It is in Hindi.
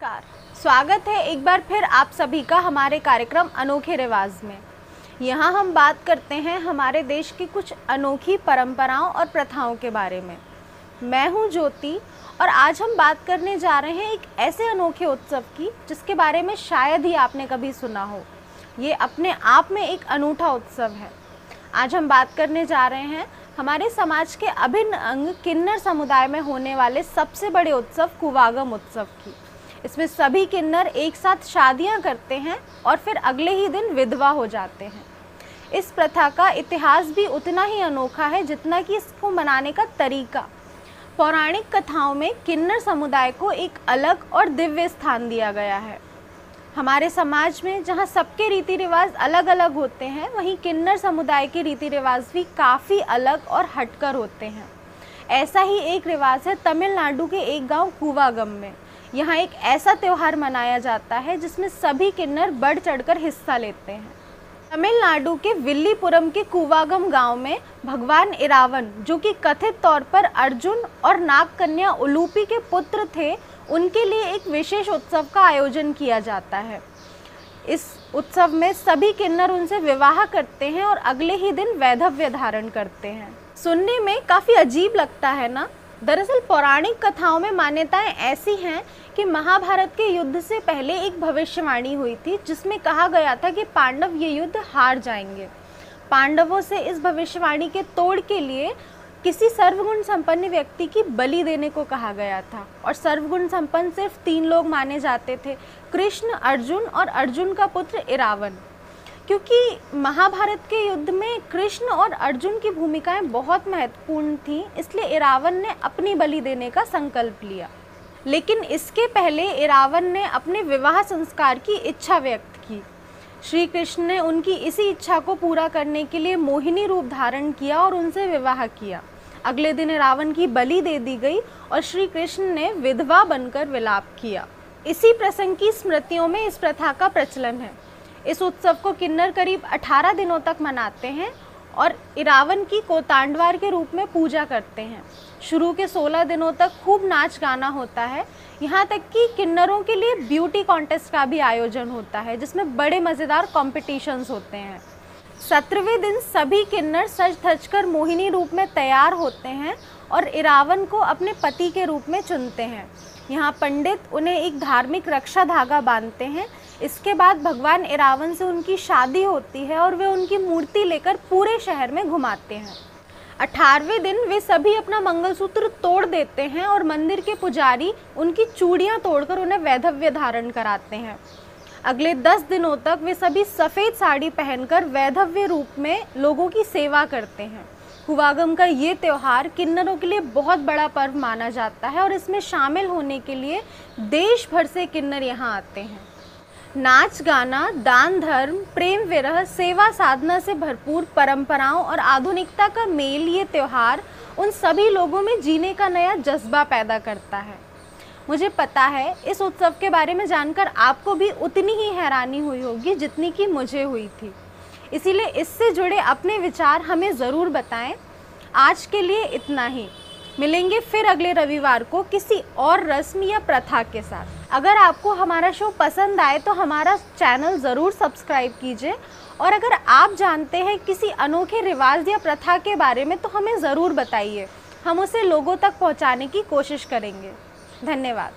नमस्कार, स्वागत है एक बार फिर आप सभी का हमारे कार्यक्रम अनोखे रिवाज में। यहाँ हम बात करते हैं हमारे देश की कुछ अनोखी परंपराओं और प्रथाओं के बारे में। मैं हूँ ज्योति और आज हम बात करने जा रहे हैं एक ऐसे अनोखे उत्सव की जिसके बारे में शायद ही आपने कभी सुना हो। ये अपने आप में एक अनूठा उत्सव है। आज हम बात करने जा रहे हैं हमारे समाज के अभिन्न अंग किन्नर समुदाय में होने वाले सबसे बड़े उत्सव कूवागम उत्सव की। इसमें सभी किन्नर एक साथ शादियां करते हैं और फिर अगले ही दिन विधवा हो जाते हैं। इस प्रथा का इतिहास भी उतना ही अनोखा है जितना कि इसको मनाने का तरीका। पौराणिक कथाओं में किन्नर समुदाय को एक अलग और दिव्य स्थान दिया गया है। हमारे समाज में जहाँ सबके रीति रिवाज अलग अलग होते हैं, वहीं किन्नर समुदाय के रीति रिवाज भी काफ़ी अलग और हटकर होते हैं। ऐसा ही एक रिवाज है तमिलनाडु के एक गांव कूवागम में। यहाँ एक ऐसा त्यौहार मनाया जाता है जिसमें सभी किन्नर बढ़ चढ़कर हिस्सा लेते हैं। तमिलनाडु के विल्लीपुरम के कूवागम गांव में भगवान इरावन, जो कि कथित तौर पर अर्जुन और नाग कन्या उलूपी के पुत्र थे, उनके लिए एक विशेष उत्सव का आयोजन किया जाता है। इस उत्सव में सभी किन्नर उनसे विवाह करते हैं और अगले ही दिन वैधव्य धारण करते हैं। सुनने में काफ़ी अजीब लगता है ना? दरअसल पौराणिक कथाओं में मान्यताएं ऐसी हैं कि महाभारत के युद्ध से पहले एक भविष्यवाणी हुई थी जिसमें कहा गया था कि पांडव ये युद्ध हार जाएंगे। पांडवों से इस भविष्यवाणी के तोड़ के लिए किसी सर्वगुण संपन्न व्यक्ति की बलि देने को कहा गया था और सर्वगुण संपन्न सिर्फ 3 लोग माने जाते थे, कृष्ण, अर्जुन और अर्जुन का पुत्र इरावन। क्योंकि महाभारत के युद्ध में कृष्ण और अर्जुन की भूमिकाएं बहुत महत्वपूर्ण थीं, इसलिए इरावन ने अपनी बलि देने का संकल्प लिया। लेकिन इसके पहले इरावन ने अपने विवाह संस्कार की इच्छा व्यक्त की। श्री कृष्ण ने उनकी इसी इच्छा को पूरा करने के लिए मोहिनी रूप धारण किया और उनसे विवाह किया। अगले दिन इरावन की बलि दे दी गई और श्री कृष्ण ने विधवा बनकर विलाप किया। इसी प्रसंग की स्मृतियों में इस प्रथा का प्रचलन है। इस उत्सव को किन्नर करीब 18 दिनों तक मनाते हैं और इरावन की कोतांडवार के रूप में पूजा करते हैं। शुरू के 16 दिनों तक खूब नाच गाना होता है। यहाँ तक कि किन्नरों के लिए ब्यूटी कॉन्टेस्ट का भी आयोजन होता है जिसमें बड़े मज़ेदार कॉम्पिटिशन्स होते हैं। 17वें दिन सभी किन्नर सज धज कर मोहिनी रूप में तैयार होते हैं और इरावन को अपने पति के रूप में चुनते हैं। यहाँ पंडित उन्हें एक धार्मिक रक्षा धागा बांधते हैं। इसके बाद भगवान इरावन से उनकी शादी होती है और वे उनकी मूर्ति लेकर पूरे शहर में घुमाते हैं। 18वें दिन वे सभी अपना मंगलसूत्र तोड़ देते हैं और मंदिर के पुजारी उनकी चूड़ियाँ तोड़कर उन्हें वैधव्य धारण कराते हैं। अगले 10 दिनों तक वे सभी सफ़ेद साड़ी पहनकर वैधव्य रूप में लोगों की सेवा करते हैं। कूवागम का ये त्यौहार किन्नरों के लिए बहुत बड़ा पर्व माना जाता है और इसमें शामिल होने के लिए देश भर से किन्नर यहाँ आते हैं। नाच गाना, दान धर्म, प्रेम विरह, सेवा साधना से भरपूर परंपराओं और आधुनिकता का मेल ये त्यौहार उन सभी लोगों में जीने का नया जज्बा पैदा करता है। मुझे पता है इस उत्सव के बारे में जानकर आपको भी उतनी ही हैरानी हुई होगी जितनी कि मुझे हुई थी। इसीलिए इससे जुड़े अपने विचार हमें ज़रूर बताएं। आज के लिए इतना ही। मिलेंगे फिर अगले रविवार को किसी और रस्म या प्रथा के साथ। अगर आपको हमारा शो पसंद आए तो हमारा चैनल ज़रूर सब्सक्राइब कीजिए और अगर आप जानते हैं किसी अनोखे रिवाज या प्रथा के बारे में तो हमें ज़रूर बताइए। हम उसे लोगों तक पहुंचाने की कोशिश करेंगे। धन्यवाद।